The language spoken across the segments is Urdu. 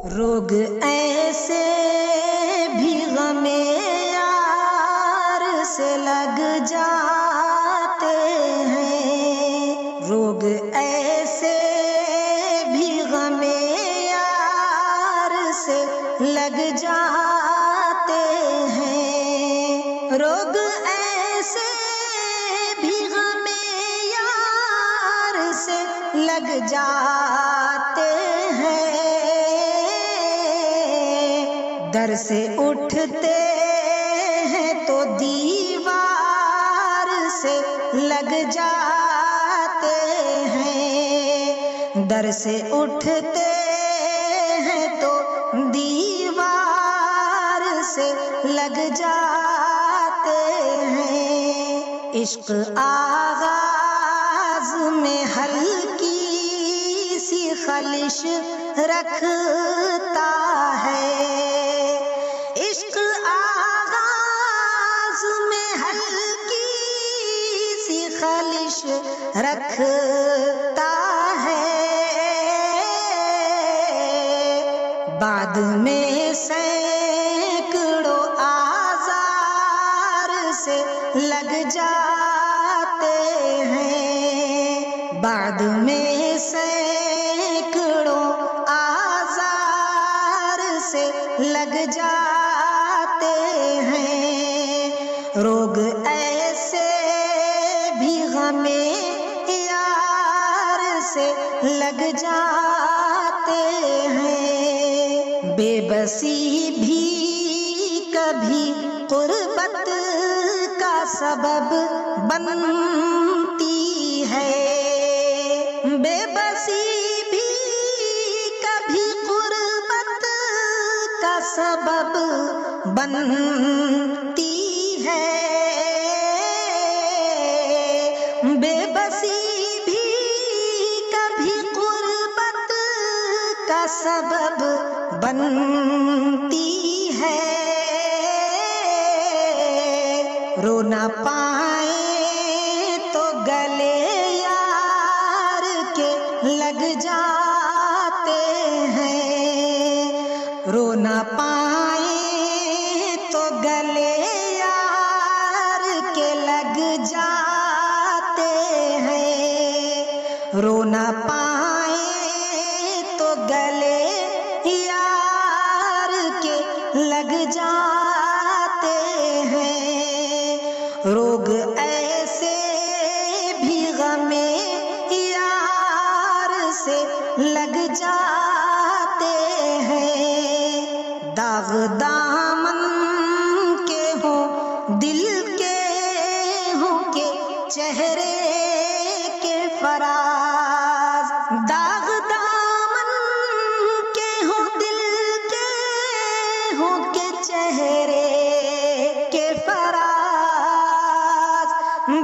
روگ ایسے بھی غم یار سے لگ جاتے ہیں، روگ ایسے بھی غم یار سے لگ جاتے ہیں، روگ ایسے بھی غم یار سے لگ جاتے ہیں، در سے اٹھتے ہیں تو دیوار سے لگ جاتے ہیں، در سے اٹھتے ہیں تو دیوار سے لگ جاتے ہیں۔ عشق آغاز میں ہلکی سی خلش رکھتا ہے، عشق آغاز میں ہلکی سی خلش رکھتا ہے، بعد میں سینکڑوں آزار سے لگ جاتے ہیں، بعد میں سینکڑوں آزار سے لگ جاتے ہیں، روگ ایسے بھی غم یار سے لگ جاتے ہیں، بے بسی بھی کبھی قربت کا سبب بنتی ہے، بے بسی بھی کبھی قربت کا سبب بنتی ہے، بے بسی بھی کبھی قربت کا سبب بنتی ہے، رو نہ پائیں تو گلے یار کے لگ جاتے ہیں، رو نہ پائیں تو گلے یار کے لگ جاتے ہیں، رو نہ پائیں تو گلے یار کے لگ جاتے ہیں، روگ ایسے بھی غم یار سے لگ جاتے ہیں، داغ دامن کے ہوں دل کے ہوں کہ چہرے کے فراز، داغ دامن کے ہوں دل کے ہوں کہ چہرے کے فراز،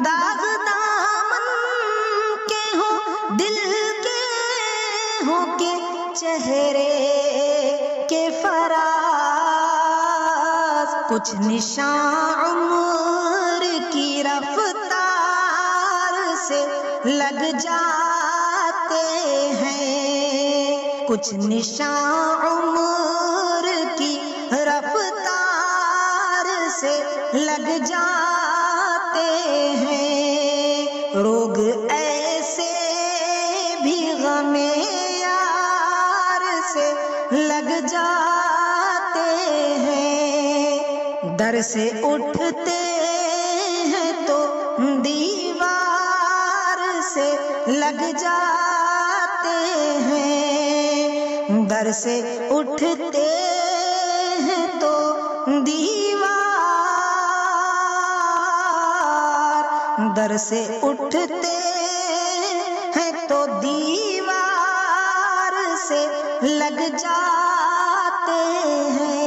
داغ دامن کے ہوں دل کے ہوں کہ چہرے کے فراز، کچھ نشان عمر کی رفتار سے لگ جاتے ہیں، کچھ نشان عمر کی رفتار سے لگ جاتے ہیں، روگ ایسے بھی غم یار سے لگ جاتے ہیں، در سے اٹھتے ہیں تو دیوار سے لگ جاتے ہیں، در سے اٹھتے ہیں تو دیوار، در سے اٹھتے ہیں تو دیوار سے لگ جاتے ہیں۔